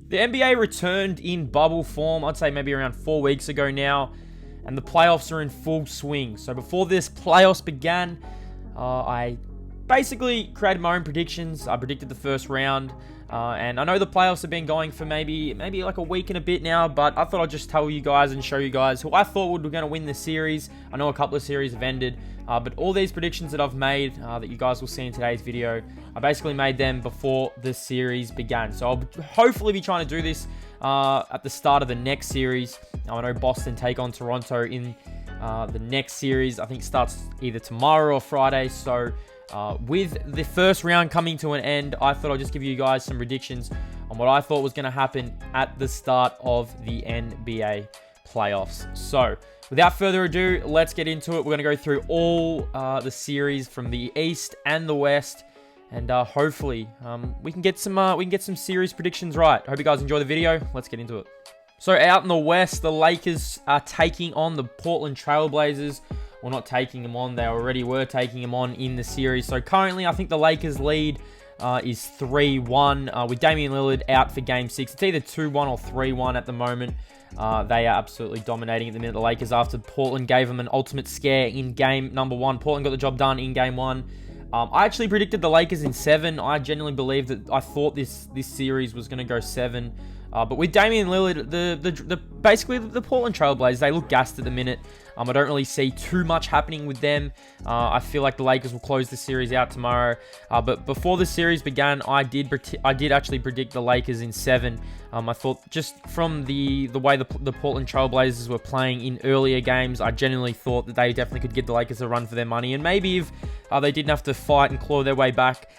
The NBA returned in bubble form, I'd say maybe around 4 weeks ago now, and the playoffs are in full swing. So before this playoffs began, I basically created my own predictions. I predicted the first round, and I know the playoffs have been going for maybe like a week and a bit now, but I thought I'd just tell you guys and show you guys who I thought were going to win the series. I know a couple of series have ended, but all these predictions that I've made that you guys will see in today's video, I basically made them before the series began. So I'll hopefully be trying to do this at the start of the next series. I know Boston take on Toronto in the next series. I think starts either tomorrow or Friday. So with the first round coming to an end, I thought I'd just give you guys some predictions on what I thought was going to happen at the start of the NBA playoffs. So without further ado, let's get into it. We're going to go through all the series from the East and the West, and hopefully we can get some series predictions right. I hope you guys enjoy the video. Let's get into it. So out in the West, the Lakers are taking on the Portland Trailblazers. Well, not taking them on. They already were taking them on in the series. So currently, I think the Lakers lead is 3-1 with Damian Lillard out for Game 6. It's either 2-1 or 3-1 at the moment. They are absolutely dominating at the minute, the Lakers, after Portland gave them an ultimate scare in Game number 1. Portland got the job done in Game 1. I actually predicted the Lakers in 7. I genuinely believed that I thought this series was going to go 7. But with Damian Lillard, basically the Portland Trailblazers, they look gassed at the minute. I don't really see too much happening with them. I feel like the Lakers will close the series out tomorrow. But before the series began, I did actually predict the Lakers in 7. I thought just from the way the Portland Trailblazers were playing in earlier games, I genuinely thought that they definitely could give the Lakers a run for their money. And maybe if they didn't have to fight and claw their way back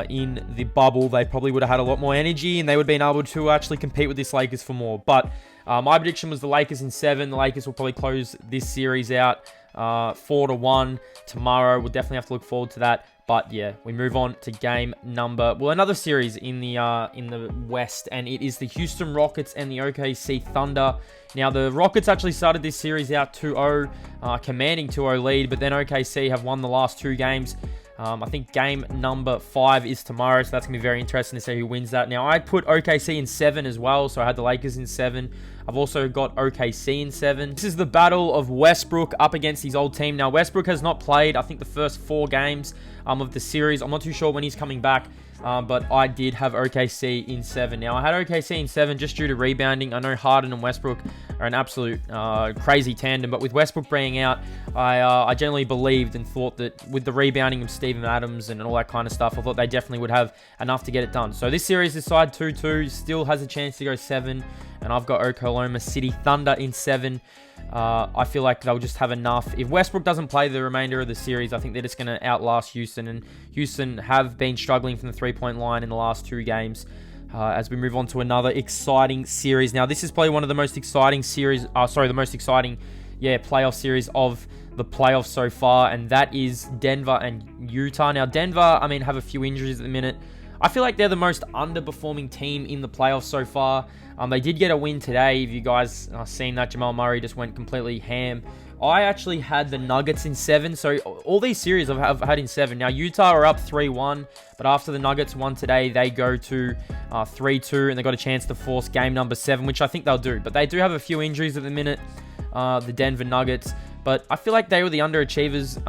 in the bubble, they probably would have had a lot more energy and they would have been able to actually compete with this Lakers for more. But my prediction was the Lakers in 7. The Lakers will probably close this series out 4-1 tomorrow. We'll definitely have to look forward to that. But yeah, we move on to another series in the West, and it is the Houston Rockets and the OKC Thunder. Now, the Rockets actually started this series out 2-0, commanding 2-0 lead, but then OKC have won the last 2 games. I think game number 5 is tomorrow, so that's going to be very interesting to see who wins that. Now, I put OKC in 7 as well, so I had the Lakers in 7. I've also got OKC in 7. This is the battle of Westbrook up against his old team. Now, Westbrook has not played, I think, the first 4 games of the series. I'm not too sure when he's coming back, but I did have OKC in 7. Now, I had OKC in 7 just due to rebounding. I know Harden and Westbrook are an absolute crazy tandem, but with Westbrook being out, I generally believed and thought that with the rebounding of Steven Adams and all that kind of stuff, I thought they definitely would have enough to get it done. So this series is side 2-2, still has a chance to go 7, and I've got Oklahoma City Thunder in 7. I feel like they'll just have enough. If Westbrook doesn't play the remainder of the series, I think they're just going to outlast Houston, and Houston have been struggling from the 3-point line in the last 2 games. As we move on to another exciting series. Now, this is probably one of the most exciting playoff series of the playoffs so far, and that is Denver and Utah. Now, Denver, have a few injuries at the minute. I feel like they're the most underperforming team in the playoffs so far. They did get a win today. If you guys seen that, Jamal Murray just went completely ham. I actually had the Nuggets in 7. So all these series I've had in 7. Now, Utah are up 3-1. But after the Nuggets won today, they go to 3-2. And they got a chance to force game number 7, which I think they'll do. But they do have a few injuries at the minute, the Denver Nuggets. But I feel like they were the underachievers,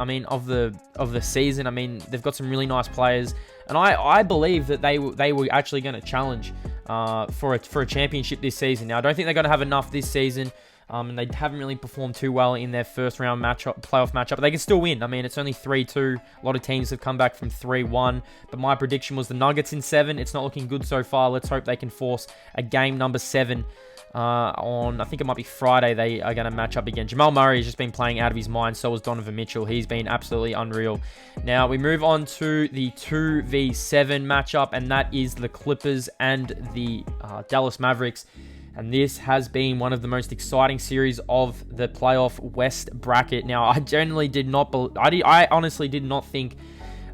of the season. They've got some really nice players. And I believe that they were actually going to challenge for a championship this season. Now, I don't think they're going to have enough this season. And they haven't really performed too well in their first round playoff matchup. But they can still win. It's only 3-2. A lot of teams have come back from 3-1. But my prediction was the Nuggets in 7. It's not looking good so far. Let's hope they can force a game number 7 on, I think it might be Friday. They are going to match up again. Jamal Murray has just been playing out of his mind. So has Donovan Mitchell. He's been absolutely unreal. Now, we move on to the 2v7 matchup. And that is the Clippers and the Dallas Mavericks. And this has been one of the most exciting series of the playoff West bracket. Now, I generally did not... I honestly did not think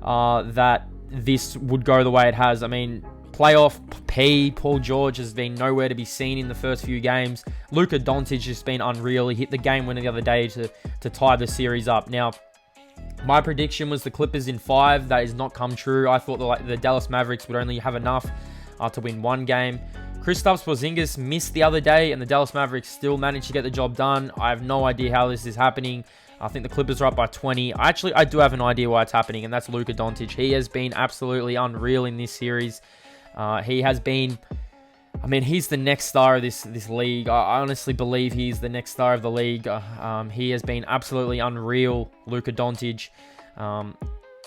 that this would go the way it has. Playoff P, Paul George, has been nowhere to be seen in the first few games. Luka Doncic has been unreal. He hit the game winner the other day to tie the series up. Now, my prediction was the Clippers in 5. That has not come true. I thought the Dallas Mavericks would only have enough to win 1 game. Kristaps Porzingis missed the other day, and the Dallas Mavericks still managed to get the job done. I have no idea how this is happening. I think the Clippers are up by 20. I do have an idea why it's happening, and that's Luka Doncic. He has been absolutely unreal in this series. He has been... I mean, he's the next star of this league. I honestly believe he's the next star of the league. He has been absolutely unreal, Luka Doncic.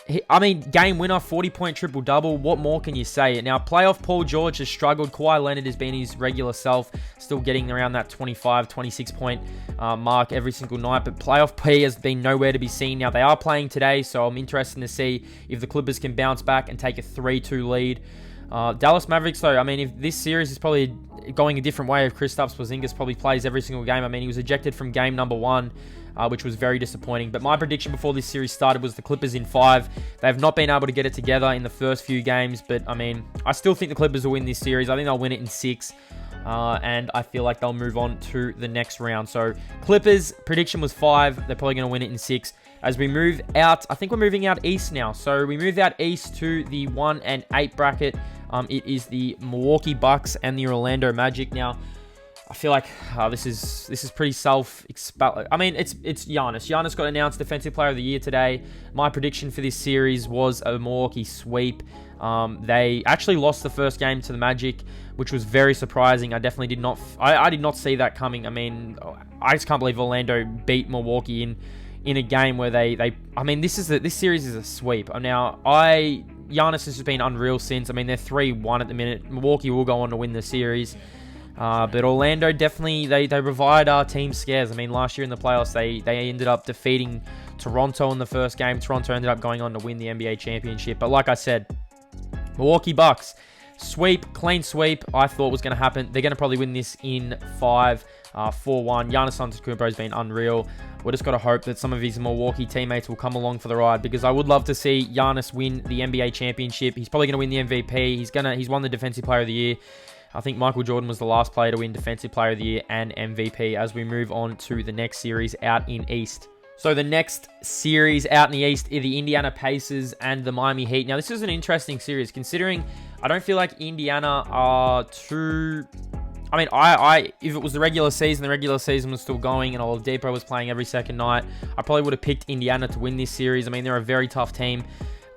Game winner, 40-point triple-double. What more can you say? Now, playoff Paul George has struggled. Kawhi Leonard has been his regular self, still getting around that 25, 26-point mark every single night. But playoff P has been nowhere to be seen. Now, they are playing today, so I'm interested to see if the Clippers can bounce back and take a 3-2 lead. Dallas Mavericks, though, I mean, if this series is probably going a different way, if Kristaps Porzingis probably plays every single game. I mean, he was ejected from game number 1, which was very disappointing. But my prediction before this series started was the Clippers in 5. They have not been able to get it together in the first few games, but I mean, I still think the Clippers will win this series. I think they'll win it in 6. And I feel like they'll move on to the next round. So Clippers, prediction was 5. They're probably going to win it in 6. As we move out, I think we're moving out east now. So we move out east to the 1 and 8 bracket. It is the Milwaukee Bucks and the Orlando Magic. Now, I feel like this is pretty self-explanatory. I mean, it's Giannis. Giannis got announced Defensive Player of the Year today. My prediction for this series was a Milwaukee sweep. They actually lost the first game to the Magic, which was very surprising. I definitely did not. I did not see that coming. I mean, I just can't believe Orlando beat Milwaukee in a game where they. I mean, this series is a sweep. Now, Giannis has been unreal since. I mean, they're 3-1 at the minute. Milwaukee will go on to win the series. But Orlando definitely, they provide our team scares. I mean, last year in the playoffs, they ended up defeating Toronto in the first game. Toronto ended up going on to win the NBA championship. But like I said, Milwaukee Bucks, sweep, clean sweep, I thought was going to happen. They're going to probably win this in 5, 4-1. Giannis Antetokounmpo has been unreal. We're just got to hope that some of his Milwaukee teammates will come along for the ride, because I would love to see Giannis win the NBA championship. He's probably going to win the MVP. He's won the Defensive Player of the Year. I think Michael Jordan was the last player to win Defensive Player of the Year and MVP, as we move on to the next series out in East. So the next series out in the East are the Indiana Pacers and the Miami Heat. Now, this is an interesting series, considering I don't feel like Indiana are too... I mean, if it was the regular season was still going and Oladipo was playing every second night, I probably would have picked Indiana to win this series. I mean, they're a very tough team.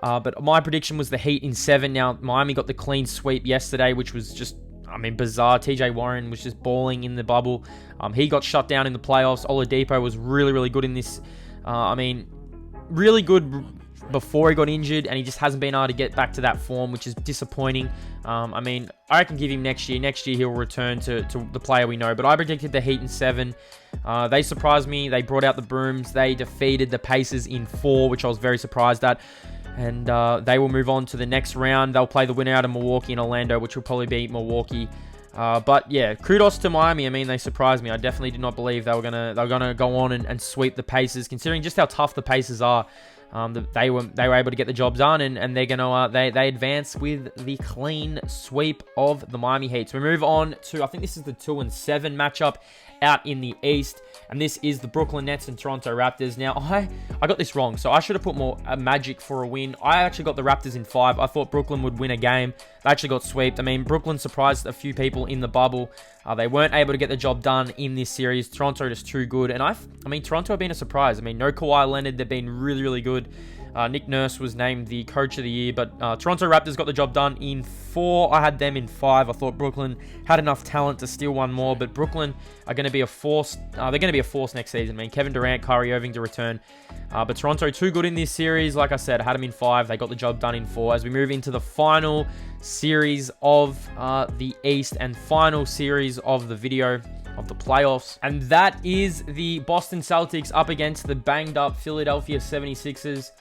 But my prediction was the Heat in 7. Now, Miami got the clean sweep yesterday, which was just... I mean, bizarre. TJ Warren was just balling in the bubble. He got shut down in the playoffs. Oladipo was really, really good in this. I mean, really good before he got injured, and he just hasn't been able to get back to that form, which is disappointing. I mean, I can give him next year. Next year, he'll return to the player we know. But I predicted the Heat in 7. They surprised me. They brought out the brooms. They defeated the Pacers in 4, which I was very surprised at. And they will move on to the next round. They'll play the winner out of Milwaukee and Orlando, which will probably be Milwaukee. But yeah, kudos to Miami. I mean, they surprised me. I definitely did not believe they were gonna go on and sweep the Pacers, considering just how tough the Pacers are. They were able to get the job done, and they're gonna they advance with the clean sweep of the Miami Heat. So we move on to, I think this is the 2 and 7 matchup out in the East, and this is the Brooklyn Nets and Toronto Raptors. Now, I got this wrong, so I should have put more Magic for a win. I actually got the Raptors in 5. I thought Brooklyn would win a game. They actually got swept. I mean, Brooklyn surprised a few people in the bubble. They weren't able to get the job done in this series. Toronto just too good, and I mean, Toronto have been a surprise. I mean, no Kawhi Leonard. They've been really, really good. Nick Nurse was named the Coach of the Year, but Toronto Raptors got the job done in 4. I had them in 5. I thought Brooklyn had enough talent to steal one more, but Brooklyn are going to be a force. They're going to be a force next season. I mean, Kevin Durant, Kyrie Irving to return, but Toronto too good in this series. Like I said, I had them in 5. They got the job done in 4. As we move into the final series of the East and final series of the video of the playoffs, and that is the Boston Celtics up against the banged up Philadelphia 76ers.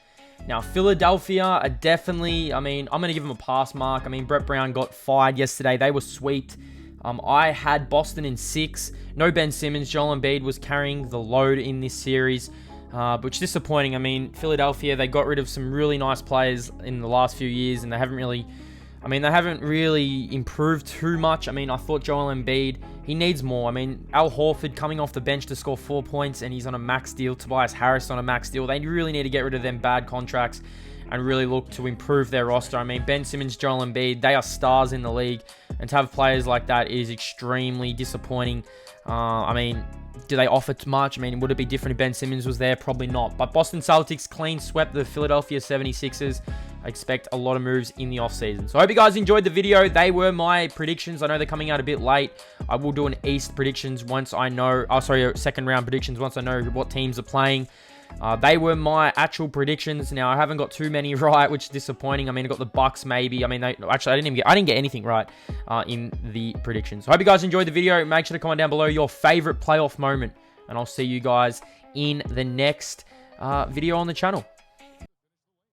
Now, Philadelphia are definitely, I mean, I'm going to give them a pass mark. I mean, Brett Brown got fired yesterday. They were swept. I had Boston in 6. No Ben Simmons. Joel Embiid was carrying the load in this series, which is disappointing. I mean, Philadelphia, they got rid of some really nice players in the last few years, and they haven't really improved too much. I mean, I thought Joel Embiid, he needs more. I mean, Al Horford coming off the bench to score 4 points, and he's on a max deal. Tobias Harris on a max deal. They really need to get rid of them bad contracts and really look to improve their roster. I mean, Ben Simmons, Joel Embiid, they are stars in the league, and to have players like that is extremely disappointing. I mean, do they offer too much? I mean, would it be different if Ben Simmons was there? Probably not. But Boston Celtics clean swept the Philadelphia 76ers. I expect a lot of moves in the offseason. So I hope you guys enjoyed the video. They were my predictions. I know they're coming out a bit late. I will do an East predictions once I know... second round predictions once I know what teams are playing. They were my actual predictions. Now, I haven't got too many right, which is disappointing. I mean, I got the Bucks maybe. I mean, I didn't get anything right in the predictions. So I hope you guys enjoyed the video. Make sure to comment down below your favorite playoff moment, and I'll see you guys in the next video on the channel.